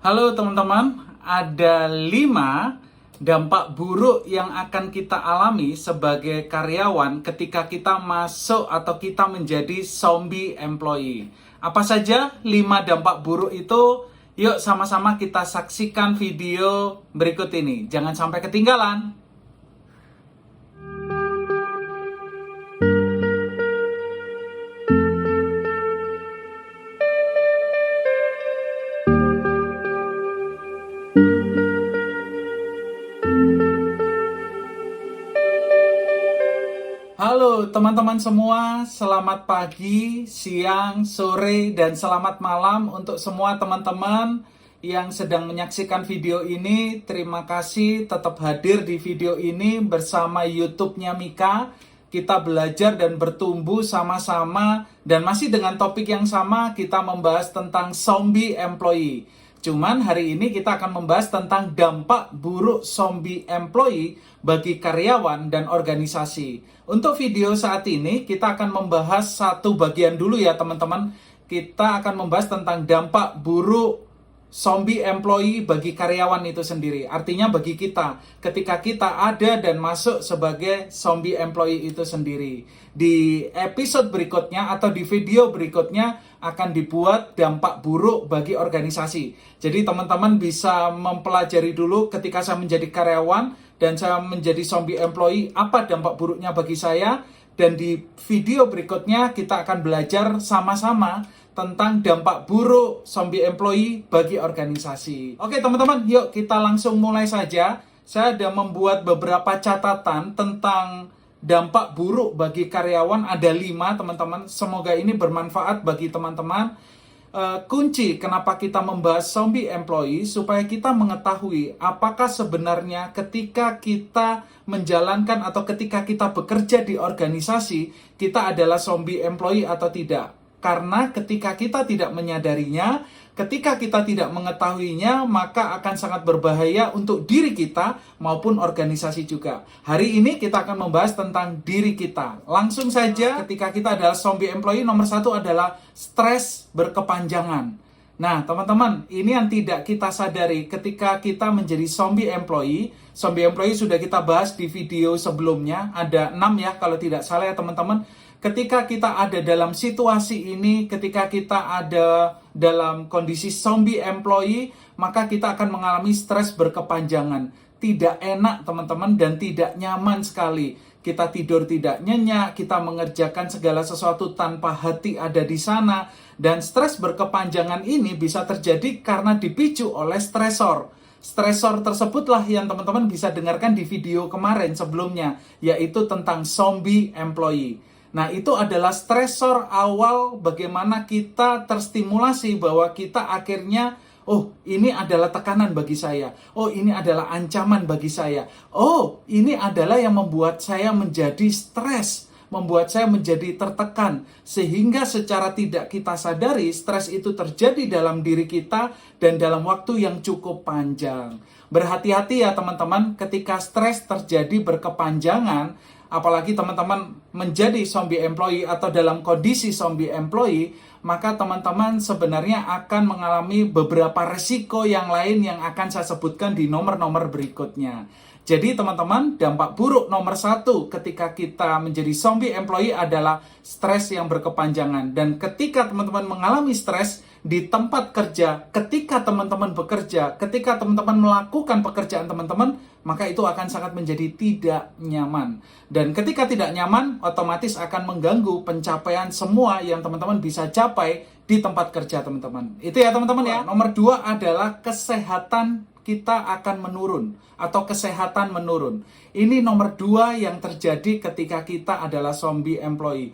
Halo teman-teman, ada 5 dampak buruk yang akan kita alami sebagai karyawan ketika kita masuk atau kita menjadi zombie employee. Apa saja 5 dampak buruk itu? Yuk sama-sama kita saksikan video berikut ini. Jangan sampai ketinggalan. Halo teman-teman semua, selamat pagi, siang, sore, dan selamat malam untuk semua teman-teman yang sedang menyaksikan video ini. Terima kasih tetap hadir di video ini bersama YouTube-nya Mika. Kita belajar dan bertumbuh sama-sama, dan masih dengan topik yang sama, kita membahas tentang zombie employee. Cuman hari ini kita akan membahas tentang dampak buruk zombie employee bagi karyawan dan organisasi. Untuk video saat ini kita akan membahas satu bagian dulu ya teman-teman. Kita akan membahas tentang dampak buruk zombie employee bagi karyawan itu sendiri. Artinya bagi kita, ketika kita ada dan masuk sebagai zombie employee itu sendiri. Di episode berikutnya atau di video berikutnya akan dibuat dampak buruk bagi organisasi. Jadi teman-teman bisa mempelajari dulu ketika saya menjadi karyawan dan saya menjadi zombie employee, apa dampak buruknya bagi saya. Dan di video berikutnya kita akan belajar sama-sama tentang dampak buruk zombie employee bagi organisasi. Oke teman-teman, yuk kita langsung mulai saja. Saya sudah membuat beberapa catatan tentang dampak buruk bagi karyawan, ada 5 teman-teman. Semoga ini bermanfaat bagi teman-teman. Kunci kenapa kita membahas zombie employee supaya kita mengetahui apakah sebenarnya ketika kita menjalankan atau ketika kita bekerja di organisasi, kita adalah zombie employee atau tidak. Karena ketika kita tidak menyadarinya, ketika kita tidak mengetahuinya, maka akan sangat berbahaya untuk diri kita maupun organisasi juga. Hari ini kita akan membahas tentang diri kita. Langsung saja, ketika kita adalah zombie employee, nomor 1 adalah stres berkepanjangan. Nah, teman-teman, ini yang tidak kita sadari ketika kita menjadi zombie employee. Zombie employee sudah kita bahas di video sebelumnya, ada 6 ya kalau tidak salah ya teman-teman. Ketika kita ada dalam situasi ini, ketika kita ada dalam kondisi zombie employee, maka kita akan mengalami stres berkepanjangan. Tidak enak teman-teman dan tidak nyaman sekali. Kita tidur tidak nyenyak, kita mengerjakan segala sesuatu tanpa hati ada di sana. Dan stres berkepanjangan ini bisa terjadi karena dipicu oleh stresor. Stresor tersebutlah yang teman-teman bisa dengarkan di video kemarin sebelumnya, yaitu tentang zombie employee. Nah, itu adalah stresor awal bagaimana kita terstimulasi bahwa kita akhirnya, oh, ini adalah tekanan bagi saya. Oh, ini adalah ancaman bagi saya. Oh, ini adalah yang membuat saya menjadi stres, membuat saya menjadi tertekan. Sehingga secara tidak kita sadari, stres itu terjadi dalam diri kita dan dalam waktu yang cukup panjang. Berhati-hati ya teman-teman, ketika stres terjadi berkepanjangan, apalagi teman-teman menjadi zombie employee atau dalam kondisi zombie employee, maka teman-teman sebenarnya akan mengalami beberapa resiko yang lain yang akan saya sebutkan di nomor-nomor berikutnya. Jadi teman-teman, dampak buruk nomor 1 ketika kita menjadi zombie employee adalah stres yang berkepanjangan. Dan ketika teman-teman mengalami stres di tempat kerja, ketika teman-teman bekerja, ketika teman-teman melakukan pekerjaan teman-teman, maka itu akan sangat menjadi tidak nyaman. Dan ketika tidak nyaman, otomatis akan mengganggu pencapaian semua yang teman-teman bisa capai di tempat kerja teman-teman. Itu ya teman-teman ya. Nomor 2 adalah kesehatan kita akan menurun atau kesehatan menurun. Ini nomor 2 yang terjadi ketika kita adalah zombie employee.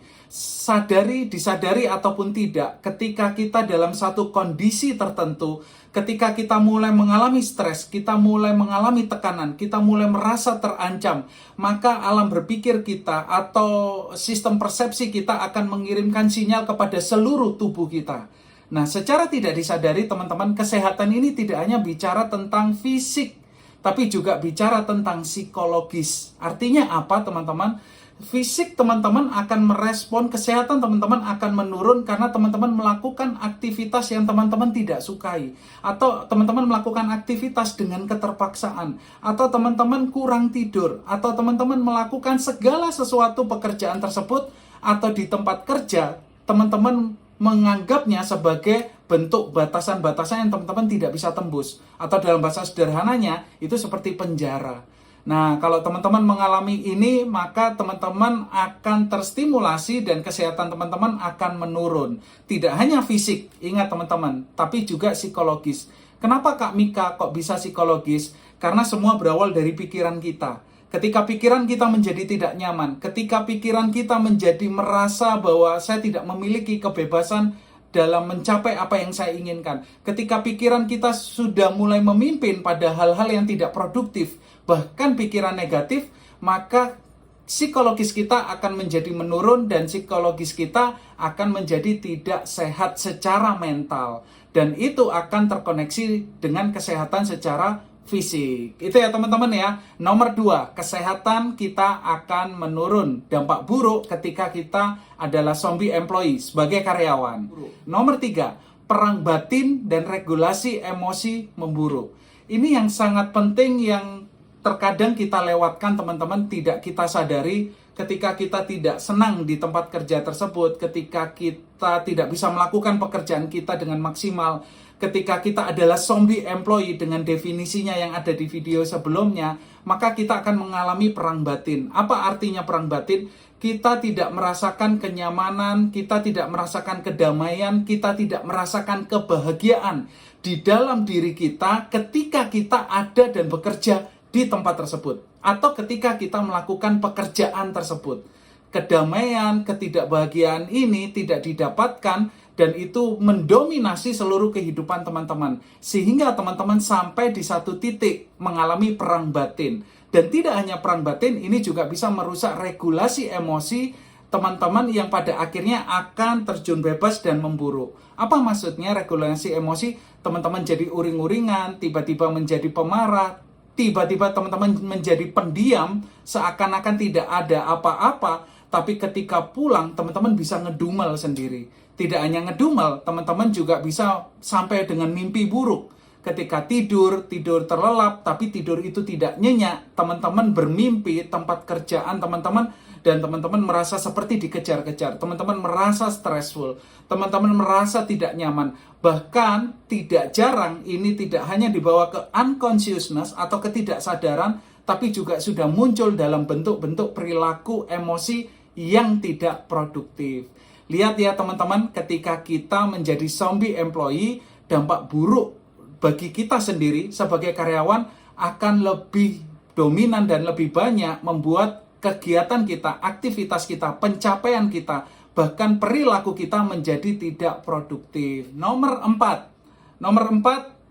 Disadari ataupun tidak, ketika kita dalam satu kondisi tertentu, ketika kita mulai mengalami stres, kita mulai mengalami tekanan, kita mulai merasa terancam, maka alam berpikir kita atau sistem persepsi kita akan mengirimkan sinyal kepada seluruh tubuh kita. Nah, secara tidak disadari teman-teman, kesehatan ini tidak hanya bicara tentang fisik, tapi juga bicara tentang psikologis. Artinya apa teman-teman? fisik teman-teman akan merespon, kesehatan teman-teman akan menurun karena teman-teman melakukan aktivitas yang teman-teman tidak sukai, atau teman-teman melakukan aktivitas dengan keterpaksaan, atau teman-teman kurang tidur, atau teman-teman melakukan segala sesuatu pekerjaan tersebut atau di tempat kerja teman-teman menganggapnya sebagai bentuk batasan-batasan yang teman-teman tidak bisa tembus, atau dalam bahasa sederhananya itu seperti penjara. Nah, kalau teman-teman mengalami ini, maka teman-teman akan terstimulasi dan kesehatan teman-teman akan menurun. Tidak hanya fisik, ingat teman-teman, tapi juga psikologis. Kenapa Kak Mika kok bisa psikologis? Karena semua berawal dari pikiran kita. Ketika pikiran kita menjadi tidak nyaman, ketika pikiran kita menjadi merasa bahwa saya tidak memiliki kebebasan dalam mencapai apa yang saya inginkan, ketika pikiran kita sudah mulai memimpin pada hal-hal yang tidak produktif, bahkan pikiran negatif, maka psikologis kita akan menjadi menurun dan psikologis kita akan menjadi tidak sehat secara mental. Dan itu akan terkoneksi dengan kesehatan secara fisik. Itu ya teman-teman ya. Nomor 2, kesehatan kita akan menurun. Dampak buruk ketika kita adalah zombie employee sebagai karyawan. Nomor 3, perang batin dan regulasi emosi memburuk. Ini yang sangat penting yang terkadang kita lewatkan teman-teman, tidak kita sadari ketika kita tidak senang di tempat kerja tersebut, ketika kita tidak bisa melakukan pekerjaan kita dengan maksimal, ketika kita adalah zombie employee dengan definisinya yang ada di video sebelumnya, maka kita akan mengalami perang batin. Apa artinya perang batin? Kita tidak merasakan kenyamanan, kita tidak merasakan kedamaian, kita tidak merasakan kebahagiaan di dalam diri kita ketika kita ada dan bekerja di tempat tersebut, atau ketika kita melakukan pekerjaan tersebut. Kedamaian, ketidakbahagiaan ini tidak didapatkan dan itu mendominasi seluruh kehidupan teman-teman, sehingga teman-teman sampai di satu titik mengalami perang batin. Dan tidak hanya perang batin, ini juga bisa merusak regulasi emosi teman-teman yang pada akhirnya akan terjun bebas dan memburuk. Apa maksudnya regulasi emosi? Teman-teman jadi uring-uringan, tiba-tiba menjadi pemarah, tiba-tiba teman-teman menjadi pendiam, seakan-akan tidak ada apa-apa, tapi ketika pulang teman-teman bisa ngedumel sendiri. Tidak hanya ngedumel, teman-teman juga bisa sampai dengan mimpi buruk. Ketika tidur terlelap, tapi tidur itu tidak nyenyak, teman-teman bermimpi tempat kerjaan teman-teman, dan teman-teman merasa seperti dikejar-kejar, teman-teman merasa stressful, teman-teman merasa tidak nyaman. Bahkan tidak jarang ini tidak hanya dibawa ke unconsciousness atau ketidaksadaran, tapi juga sudah muncul dalam bentuk-bentuk perilaku emosi yang tidak produktif. Lihat ya teman-teman, ketika kita menjadi zombie employee, dampak buruk bagi kita sendiri sebagai karyawan akan lebih dominan dan lebih banyak membuat kegiatan kita, aktivitas kita, pencapaian kita, bahkan perilaku kita menjadi tidak produktif. Nomor 4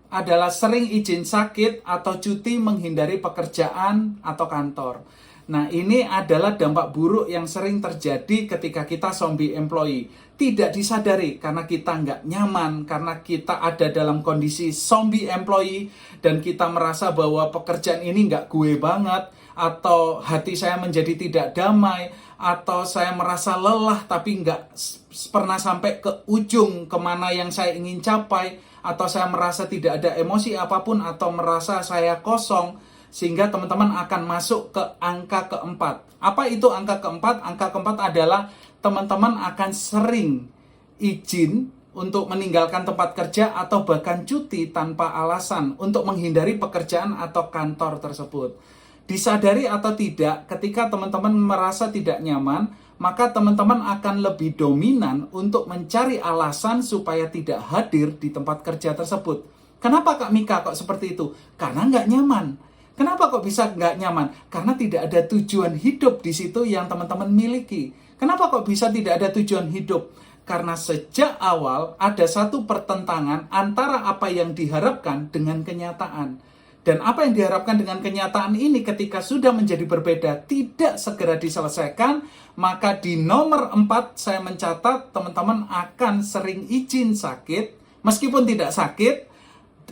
adalah sering izin sakit atau cuti menghindari pekerjaan atau kantor. Nah, ini adalah dampak buruk yang sering terjadi ketika kita zombie employee. Tidak disadari karena kita nggak nyaman, karena kita ada dalam kondisi zombie employee, dan kita merasa bahwa pekerjaan ini nggak gue banget, atau hati saya menjadi tidak damai, atau saya merasa lelah tapi nggak pernah sampai ke ujung kemana yang saya ingin capai, atau saya merasa tidak ada emosi apapun, atau merasa saya kosong, sehingga teman-teman akan masuk ke angka keempat. Apa itu angka keempat? Angka keempat adalah teman-teman akan sering izin untuk meninggalkan tempat kerja atau bahkan cuti tanpa alasan untuk menghindari pekerjaan atau kantor tersebut. Disadari atau tidak, ketika teman-teman merasa tidak nyaman, maka teman-teman akan lebih dominan untuk mencari alasan supaya tidak hadir di tempat kerja tersebut. Kenapa Kak Mika kok seperti itu? Karena nggak nyaman. Kenapa kok bisa nggak nyaman? Karena tidak ada tujuan hidup di situ yang teman-teman miliki. Kenapa kok bisa tidak ada tujuan hidup? Karena sejak awal ada satu pertentangan antara apa yang diharapkan dengan kenyataan. Dan apa yang diharapkan dengan kenyataan ini ketika sudah menjadi berbeda, tidak segera diselesaikan, maka di nomor 4 saya mencatat teman-teman akan sering izin sakit, meskipun tidak sakit,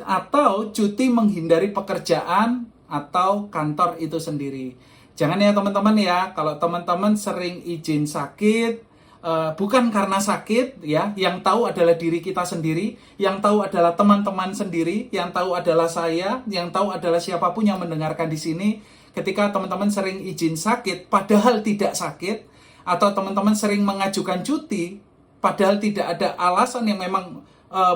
atau cuti menghindari pekerjaan atau kantor itu sendiri. Jangan ya teman-teman ya, kalau teman-teman sering izin sakit, bukan karena sakit ya, yang tahu adalah diri kita sendiri, yang tahu adalah teman-teman sendiri, yang tahu adalah saya, yang tahu adalah siapapun yang mendengarkan di sini. Ketika teman-teman sering izin sakit, padahal tidak sakit, atau teman-teman sering mengajukan cuti, padahal tidak ada alasan yang memang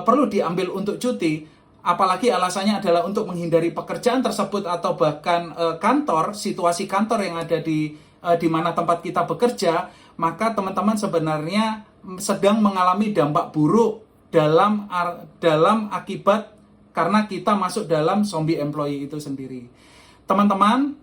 perlu diambil untuk cuti, apalagi alasannya adalah untuk menghindari pekerjaan tersebut atau bahkan kantor, situasi kantor yang ada di mana tempat kita bekerja, maka teman-teman sebenarnya sedang mengalami dampak buruk dalam akibat karena kita masuk dalam zombie employee itu sendiri. Teman-teman,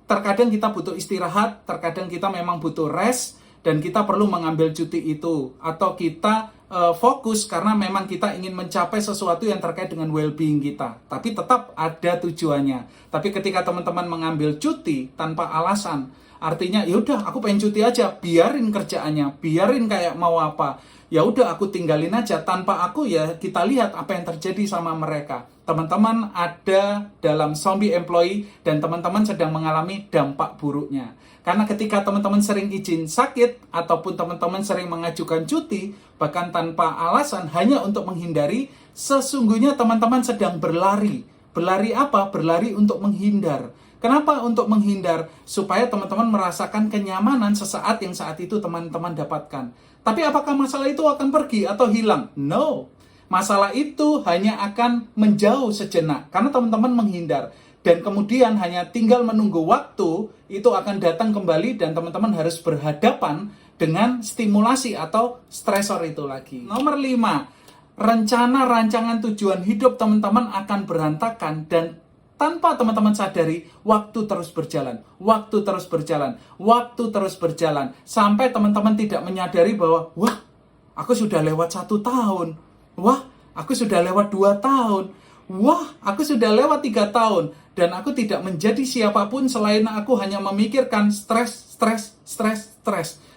terkadang kita butuh istirahat, terkadang kita memang butuh rest, dan kita perlu mengambil cuti itu, atau kita fokus karena memang kita ingin mencapai sesuatu yang terkait dengan well-being kita, tapi tetap ada tujuannya. Tapi ketika teman-teman mengambil cuti tanpa alasan, artinya ya udah aku pengen cuti aja, biarin kerjaannya, biarin kayak mau apa, ya udah aku tinggalin aja tanpa aku, ya kita lihat apa yang terjadi sama mereka. Teman-teman ada dalam zombie employee dan teman-teman sedang mengalami dampak buruknya. Karena ketika teman-teman sering izin sakit ataupun teman-teman sering mengajukan cuti bahkan tanpa alasan hanya untuk menghindari, sesungguhnya teman-teman sedang berlari. Berlari apa? Berlari untuk menghindar. Kenapa untuk menghindar? Supaya teman-teman merasakan kenyamanan sesaat yang saat itu teman-teman dapatkan. Tapi apakah masalah itu akan pergi atau hilang? No. Masalah itu hanya akan menjauh sejenak karena teman-teman menghindar. Dan kemudian hanya tinggal menunggu waktu itu akan datang kembali dan teman-teman harus berhadapan dengan stimulasi atau stresor itu lagi. Nomor 5, rencana rancangan tujuan hidup teman-teman akan berantakan dan tanpa teman-teman sadari, waktu terus berjalan, waktu terus berjalan, waktu terus berjalan. Sampai teman-teman tidak menyadari bahwa, wah, aku sudah lewat 1 tahun. Wah, aku sudah lewat 2 tahun. Wah, aku sudah lewat 3 tahun. Dan aku tidak menjadi siapapun selain aku hanya memikirkan stres.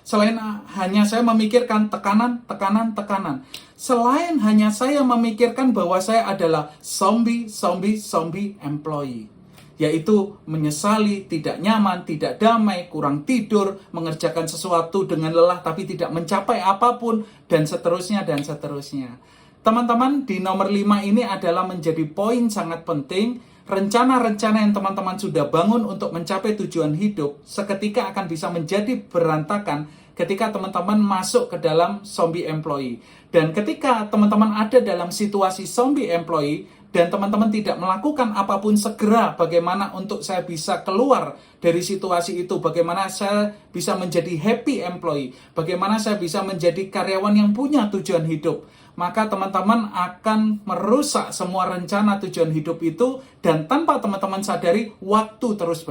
Selain hanya saya memikirkan tekanan. Selain hanya saya memikirkan bahwa saya adalah zombie employee. Yaitu menyesali, tidak nyaman, tidak damai, kurang tidur, mengerjakan sesuatu dengan lelah tapi tidak mencapai apapun, dan seterusnya. Teman-teman, di nomor 5 ini adalah menjadi poin sangat penting. Rencana-rencana yang teman-teman sudah bangun untuk mencapai tujuan hidup seketika akan bisa menjadi berantakan ketika teman-teman masuk ke dalam zombie employee. Dan ketika teman-teman ada dalam situasi zombie employee dan teman-teman tidak melakukan apapun segera, bagaimana untuk saya bisa keluar dari situasi itu, bagaimana saya bisa menjadi happy employee, bagaimana saya bisa menjadi karyawan yang punya tujuan hidup, maka teman-teman akan merusak semua rencana tujuan hidup itu, dan tanpa teman-teman sadari, waktu terus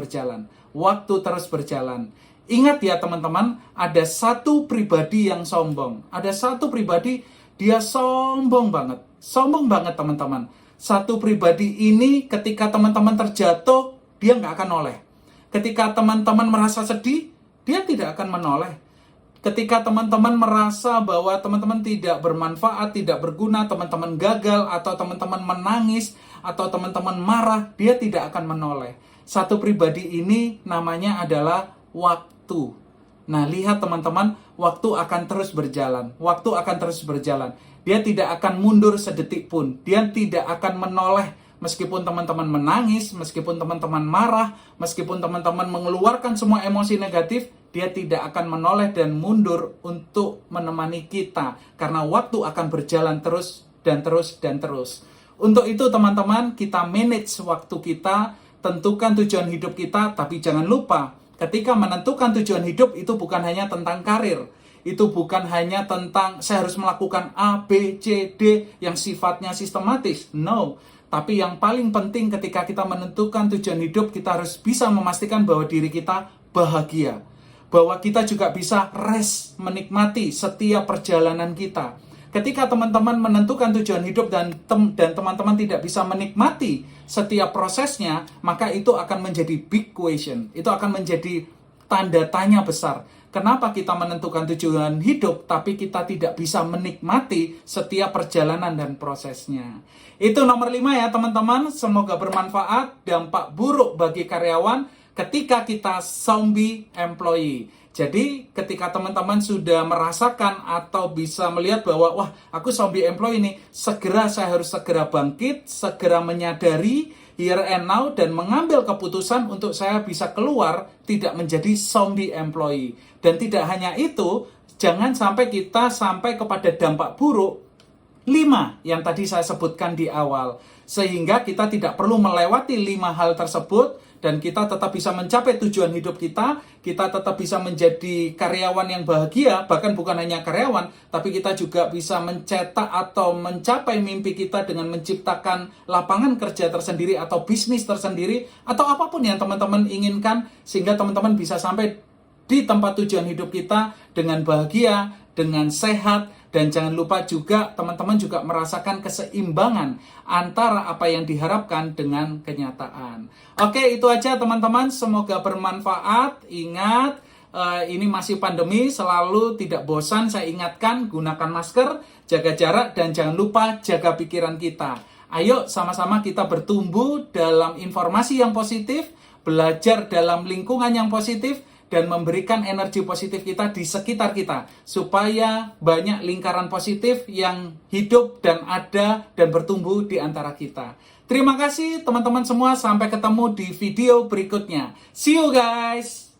berjalan. Ingat ya teman-teman, ada satu pribadi yang sombong. Ada satu pribadi, dia sombong banget teman-teman. Satu pribadi ini ketika teman-teman terjatuh, dia nggak akan noleh. Ketika teman-teman merasa sedih, dia tidak akan menoleh. Ketika teman-teman merasa bahwa teman-teman tidak bermanfaat, tidak berguna, teman-teman gagal, atau teman-teman menangis, atau teman-teman marah, dia tidak akan menoleh. Satu pribadi ini namanya adalah waktu. Nah, lihat teman-teman, waktu akan terus berjalan. Dia tidak akan mundur sedetik pun. Dia tidak akan menoleh. Meskipun teman-teman menangis, meskipun teman-teman marah, meskipun teman-teman mengeluarkan semua emosi negatif, dia tidak akan menoleh dan mundur untuk menemani kita. Karena waktu akan berjalan terus. Untuk itu teman-teman, kita manage waktu kita, tentukan tujuan hidup kita, tapi jangan lupa, ketika menentukan tujuan hidup itu bukan hanya tentang karir. Itu bukan hanya tentang saya harus melakukan A, B, C, D yang sifatnya sistematis. No. Tapi yang paling penting ketika kita menentukan tujuan hidup, kita harus bisa memastikan bahwa diri kita bahagia. Bahwa kita juga bisa rest, menikmati setiap perjalanan kita. Ketika teman-teman menentukan tujuan hidup dan teman-teman tidak bisa menikmati setiap prosesnya, maka itu akan menjadi big question. Itu akan menjadi tanda tanya besar. Kenapa kita menentukan tujuan hidup, tapi kita tidak bisa menikmati setiap perjalanan dan prosesnya? Itu nomor 5 ya teman-teman. Semoga bermanfaat. Dampak buruk bagi karyawan. ketika kita zombie employee. Jadi ketika teman-teman sudah merasakan atau bisa melihat bahwa wah aku zombie employee ini, saya harus segera bangkit, segera menyadari here and now dan mengambil keputusan untuk saya bisa keluar tidak menjadi zombie employee. Dan tidak hanya itu, jangan sampai kita sampai kepada dampak buruk 5 yang tadi saya sebutkan di awal. Sehingga kita tidak perlu melewati 5 hal tersebut dan kita tetap bisa mencapai tujuan hidup kita tetap bisa menjadi karyawan yang bahagia, bahkan bukan hanya karyawan, tapi kita juga bisa mencetak atau mencapai mimpi kita dengan menciptakan lapangan kerja tersendiri atau bisnis tersendiri, atau apapun yang teman-teman inginkan, sehingga teman-teman bisa sampai di tempat tujuan hidup kita dengan bahagia, dengan sehat, dan jangan lupa juga teman-teman juga merasakan keseimbangan antara apa yang diharapkan dengan kenyataan. Oke, itu aja teman-teman, semoga bermanfaat. Ingat, ini masih pandemi, selalu tidak bosan saya ingatkan, gunakan masker, jaga jarak, dan jangan lupa jaga pikiran kita. Ayo sama-sama kita bertumbuh dalam informasi yang positif, belajar dalam lingkungan yang positif, dan memberikan energi positif kita di sekitar kita, supaya banyak lingkaran positif yang hidup dan ada dan bertumbuh di antara kita. Terima kasih teman-teman semua, sampai ketemu di video berikutnya. See you guys!